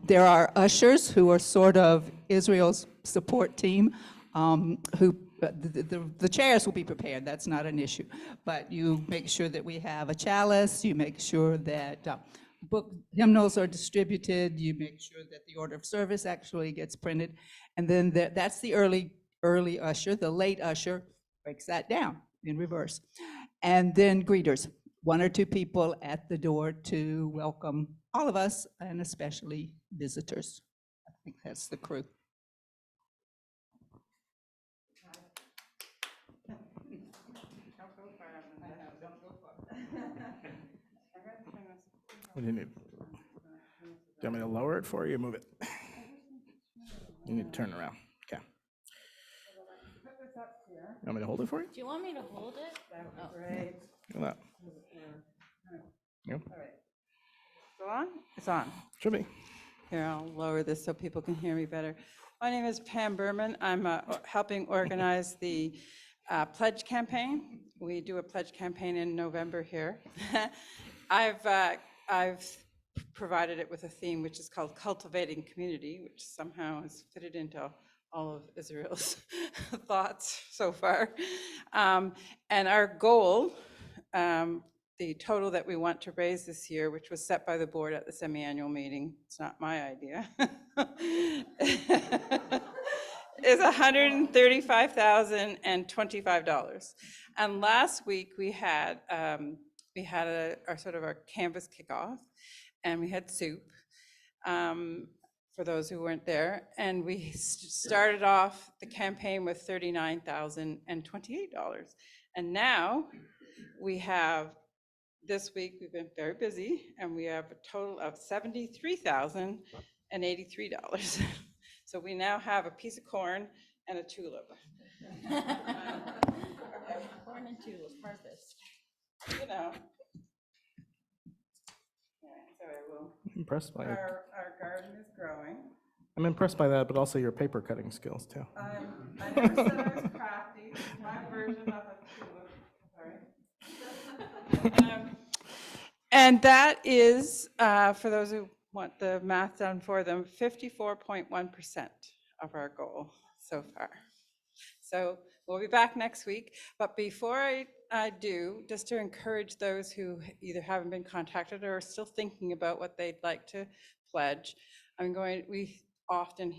There are ushers who are sort of Israel's support team, who the chairs will be prepared. That's not an issue. But you make sure that we have a chalice. You make sure that book hymnals are distributed. You make sure that the order of service actually gets printed. And then that's the early usher. The late usher breaks that down in reverse. And then greeters, 1 or 2 people at the door to welcome all of us, and especially visitors. I think that's the crew. What do you need? Do you want me to lower it for you or move it? You need to turn around. Okay. You want me to hold it for you? Do you want me to hold it? Look at that. Yep. Still on? It's on. Should be. Here, I'll lower this so people can hear me better. My name is Pam Berman. I'm helping organize the pledge campaign. We do a pledge campaign in November here. I've provided it with a theme which is called Cultivating Community, which somehow has fitted into all of Israel's thoughts so far. And our goal, the total that we want to raise this year, which was set by the board at the semi-annual meeting, it's not my idea, is $135,025. And last week we had our canvas kickoff, and we had soup for those who weren't there. And we started off the campaign with $39,028. And now we have, this week we've been very busy, and we have a total of $73,083. So we now have a piece of corn and a tulip. Corn and tulips, harvest. You know. So I will. Impressed by it. Our garden is growing. I'm impressed by that, but also your paper cutting skills too. I never said I was crafty. My version of a tulip. Sorry. And that is, for those who want the math done for them, 54.1% of our goal so far. So we'll be back next week. But before I do, just to encourage those who either haven't been contacted or are still thinking about what they'd like to pledge, we often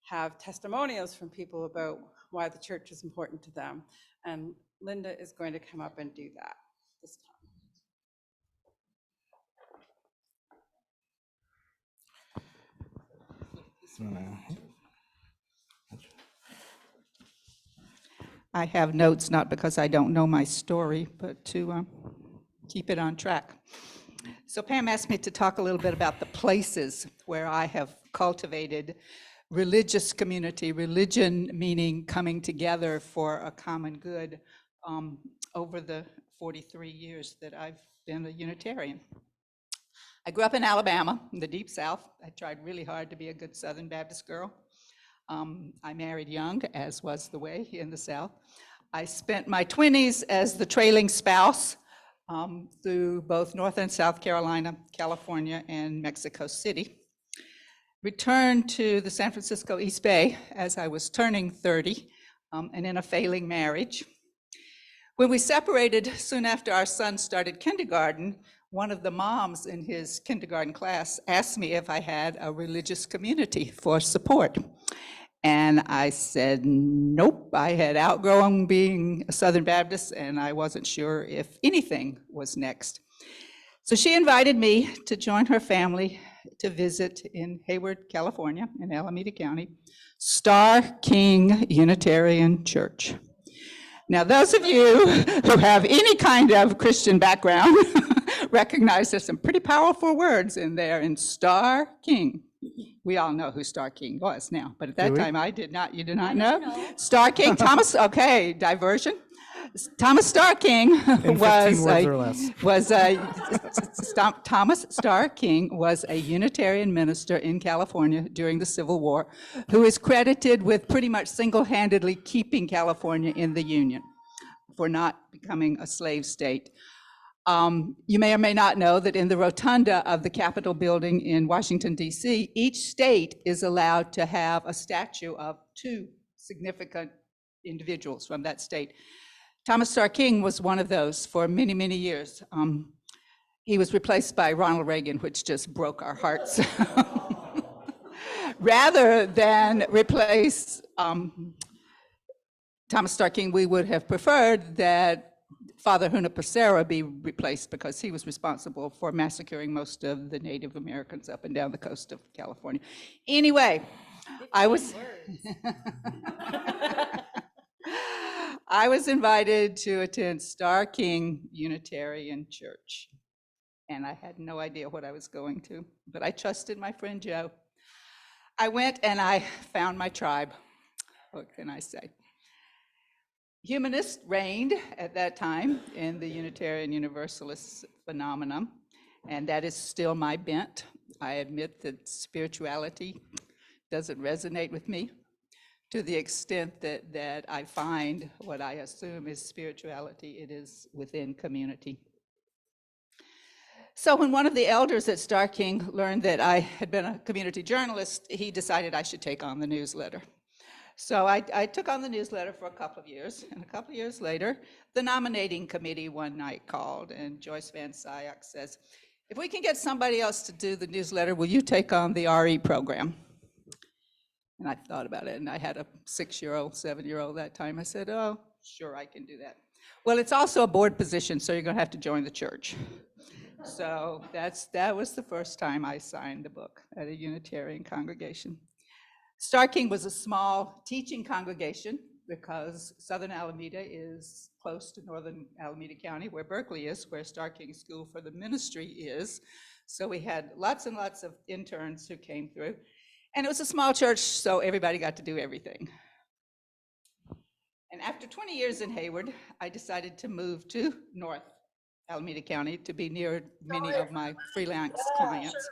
have testimonials from people about why the church is important to them. And Linda is going to come up and do that this time. I have notes, not because I don't know my story, but to keep it on track. So Pam asked me to talk a little bit about the places where I have cultivated religious community, religion meaning coming together for a common good, over the 43 years that I've been a Unitarian. I grew up in Alabama, in the Deep South. I tried really hard to be a good Southern Baptist girl. I married young, as was the way in the South. I spent my 20s as the trailing spouse through both North and South Carolina, California, and Mexico City. Returned to the San Francisco East Bay as I was turning 30 and in a failing marriage. When we separated soon after our son started kindergarten, one of the moms in his kindergarten class asked me if I had a religious community for support. And I said, nope, I had outgrown being a Southern Baptist and I wasn't sure if anything was next. So she invited me to join her family to visit in Hayward, California, in Alameda County, Star King Unitarian Church. Now, those of you who have any kind of Christian background recognize there's some pretty powerful words in there in Star King. We all know who Star King was now, but at that time I did not. You did not know? Star King Thomas, okay, diversion. Thomas Starr King In 15 was words or less. Thomas Starr King was a Unitarian minister in California during the Civil War, who is credited with pretty much single-handedly keeping California in the Union for not becoming a slave state. You may or may not know that in the rotunda of the Capitol building in Washington, D.C., each state is allowed to have a statue of 2 significant individuals from that state. Thomas Starr King was one of those for many, many years. He was replaced by Ronald Reagan, which just broke our hearts. Rather than replace Thomas Starr King, we would have preferred that Father Junipero be replaced because he was responsible for massacring most of the Native Americans up and down the coast of California. Anyway, I was invited to attend Starr King Unitarian Church, and I had no idea what I was going to, but I trusted my friend Joe. I went and I found my tribe. What can I say? Humanist reigned at that time in the Unitarian Universalist phenomenon, and that is still my bent. I admit that spirituality doesn't resonate with me to the extent that I find what I assume is spirituality, it is within community. So when one of the elders at Starr King learned that I had been a community journalist, he decided I should take on the newsletter. So I took on the newsletter for a couple of years, and a couple of years later, the nominating committee one night called, and Joyce Van Syak says, if we can get somebody else to do the newsletter, will you take on the RE program? And I thought about it, and I had a 6-year-old, 7-year-old that time. I said, oh, sure, I can do that. Well, it's also a board position, so you're going to have to join the church. So that was the first time I signed the book at a Unitarian congregation. Starr King was a small teaching congregation because Southern Alameda is close to Northern Alameda County, where Berkeley is, where Starr King School for the Ministry is. So we had lots and lots of interns who came through. And it was a small church, so everybody got to do everything. And after 20 years in Hayward, I decided to move to North Alameda County to be near many of my freelance clients.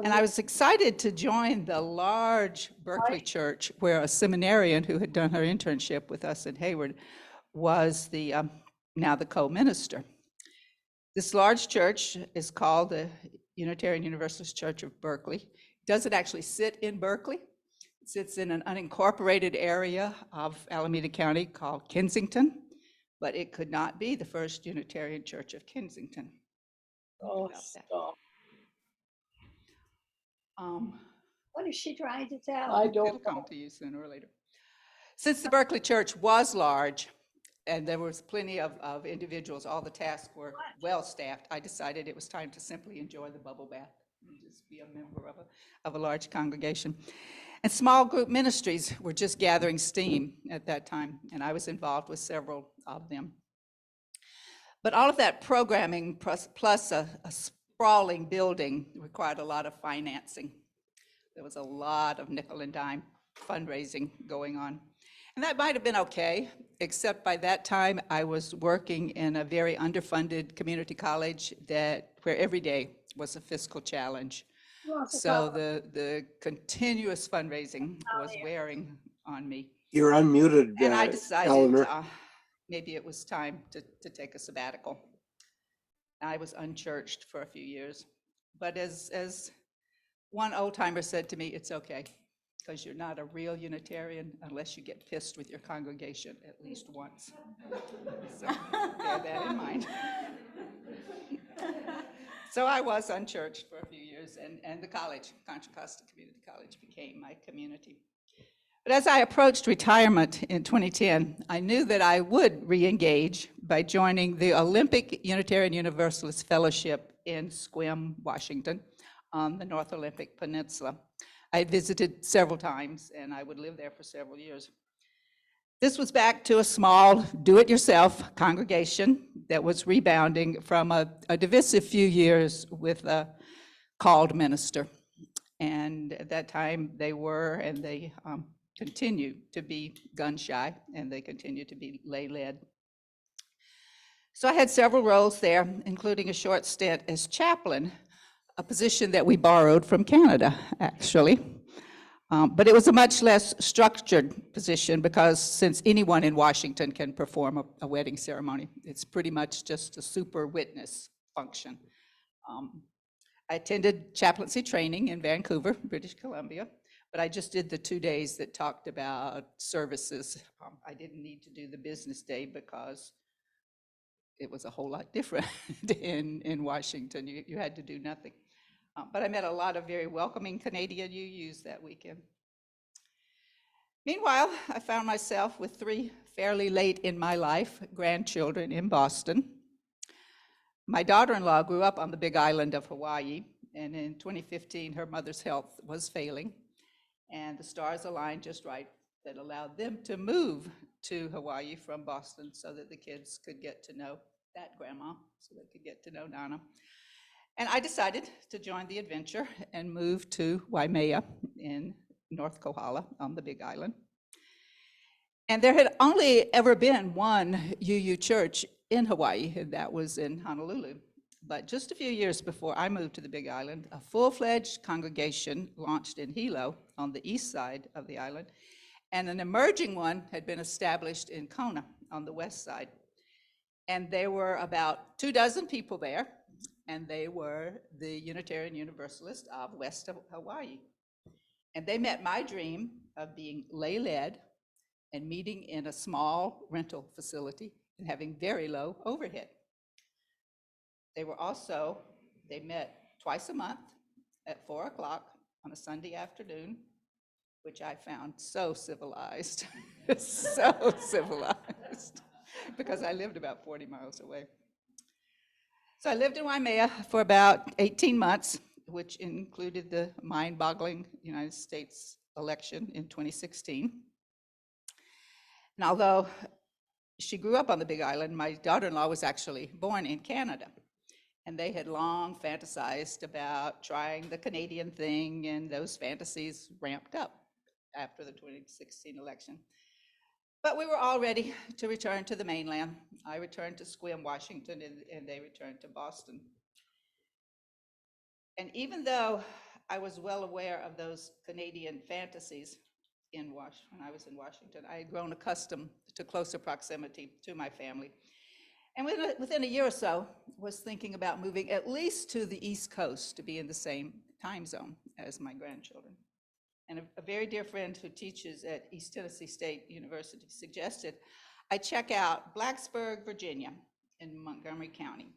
And I was excited to join the large Berkeley church where a seminarian who had done her internship with us in Hayward was now the co-minister. This large church is called the Unitarian Universalist Church of Berkeley. It doesn't actually sit in Berkeley. It sits in an unincorporated area of Alameda County called Kensington, but it could not be the first Unitarian Church of Kensington. Oh, stop. What is she trying to tell? I It'll don't come know. to you sooner or later. Since the Berkeley Church was large, and there was plenty of individuals, all the tasks were well-staffed, I decided it was time to simply enjoy the bubble bath and just be a member of a large congregation. And small group ministries were just gathering steam at that time, and I was involved with several of them. But all of that programming plus a sprawling building required a lot of financing. There was a lot of nickel and dime fundraising going on. And that might have been okay, except by that time I was working in a very underfunded community college where every day was a fiscal challenge. So the continuous fundraising was wearing on me. You're unmuted, And I decided Eleanor. maybe it was time to take a sabbatical. I was unchurched for a few years. But as one old timer said to me, it's okay, because you're not a real Unitarian unless you get pissed with your congregation at least once. So bear that in mind. So I was unchurched for a few years, and the college, Contra Costa Community College, became my community. But as I approached retirement in 2010, I knew that I would re-engage by joining the Olympic Unitarian Universalist Fellowship in Sequim, Washington, on the North Olympic Peninsula. I visited several times, and I would live there for several years. This was back to a small, do-it-yourself congregation that was rebounding from a divisive few years with a called minister. And at that time, they were, and they continue to be gun-shy, and they continue to be lay-led. So I had several roles there, including a short stint as chaplain, a position that we borrowed from Canada, actually. But it was a much less structured position because since anyone in Washington can perform a wedding ceremony, it's pretty much just a super witness function. I attended chaplaincy training in Vancouver, British Columbia, but I just did the 2 days that talked about services. I didn't need to do the business day because it was a whole lot different in Washington. You had to do nothing. But I met a lot of very welcoming Canadian UUs that weekend. Meanwhile, I found myself with 3 fairly late in my life grandchildren in Boston. My daughter-in-law grew up on the Big Island of Hawaii, and in 2015, her mother's health was failing, and the stars aligned just right that allowed them to move to Hawaii from Boston so that the kids could get to know that grandma, so they could get to know Nana. And I decided to join the adventure and move to Waimea in North Kohala on the Big Island. And there had only ever been one UU church in Hawaii, and that was in Honolulu. But just a few years before I moved to the Big Island, a full-fledged congregation launched in Hilo on the east side of the island, and an emerging one had been established in Kona on the west side. And there were about 24 people there, and they were the Unitarian Universalists of West of Hawaii. And they met my dream of being lay-led and meeting in a small rental facility and having very low overhead. They met twice a month at 4 o'clock on a Sunday afternoon, which I found so civilized, so civilized, because I lived about 40 miles away. So I lived in Waimea for about 18 months, which included the mind-boggling United States election in 2016. And although she grew up on the Big Island, my daughter-in-law was actually born in Canada. And they had long fantasized about trying the Canadian thing, and those fantasies ramped up after the 2016 election. But we were all ready to return to the mainland. I returned to Sequim, Washington, and they returned to Boston. And even though I was well aware of those Canadian fantasies when I was in Washington, I had grown accustomed to closer proximity to my family. And within a year or so, was thinking about moving at least to the East Coast to be in the same time zone as my grandchildren. And a very dear friend who teaches at East Tennessee State University suggested I check out Blacksburg, Virginia, in Montgomery County.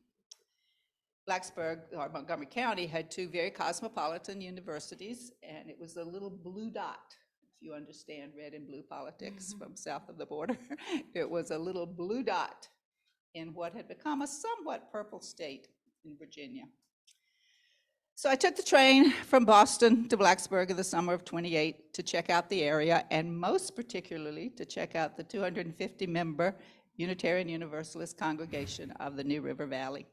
Blacksburg, or Montgomery County, had 2 very cosmopolitan universities, and it was a little blue dot, if you understand red and blue politics from south of the border. It was a little blue dot in what had become a somewhat purple state in Virginia. So I took the train from Boston to Blacksburg in the summer of '28 to check out the area, and most particularly to check out the 250-member Unitarian Universalist congregation of the New River Valley.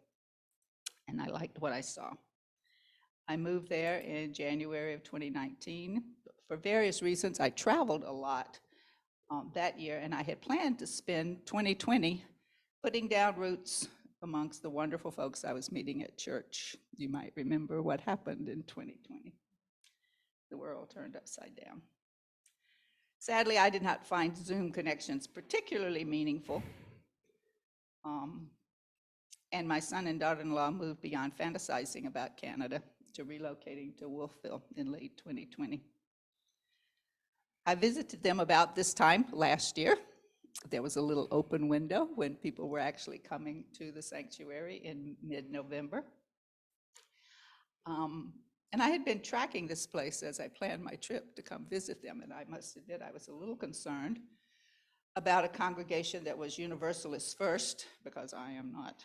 And I liked what I saw. I moved there in January of 2019. For various reasons, I traveled a lot that year, and I had planned to spend 2020 putting down roots amongst the wonderful folks I was meeting at church. You might remember what happened in 2020. The world turned upside down. Sadly, I did not find Zoom connections particularly meaningful. And my son and daughter-in-law moved beyond fantasizing about Canada to relocating to Wolfville in late 2020. I visited them about this time last year. There was a little open window when people were actually coming to the sanctuary in mid-November. And I had been tracking this place as I planned my trip to come visit them, and I must admit I was a little concerned about a congregation that was Universalist first, because I am not,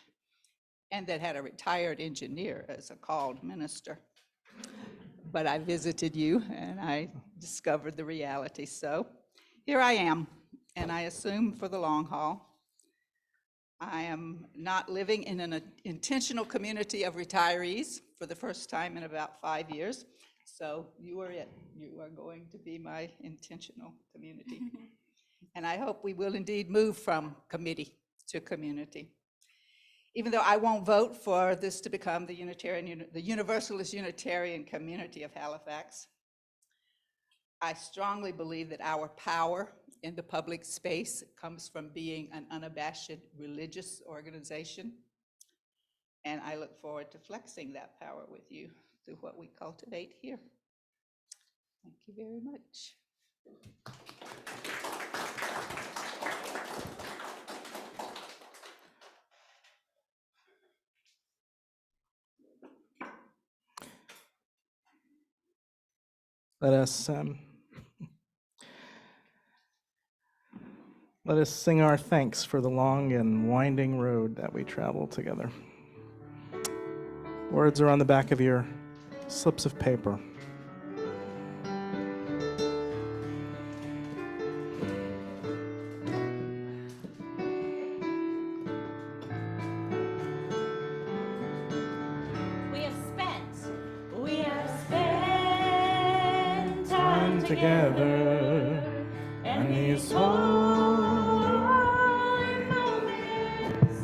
and that had a retired engineer as a called minister. But I visited you, and I discovered the reality. So here I am. And I assume for the long haul. I am not living in an intentional community of retirees for the first time in about 5 years. So you are it. You are going to be my intentional community. And I hope we will indeed move from committee to community. Even though I won't vote for this to become the Universalist Unitarian community of Halifax, I strongly believe that our power in the public space comes from being an unabashed religious organization. And I look forward to flexing that power with you through what we cultivate here. Thank you very much. Let us sing our thanks for the long and winding road that we traveled together. Words are on the back of your slips of paper. We have spent time together, and these holy moments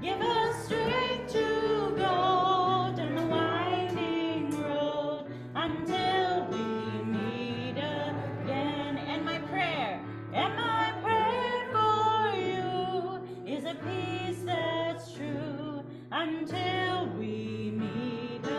give us strength to go down the winding road until we meet again. And my prayer for you is a peace that's true until we meet again.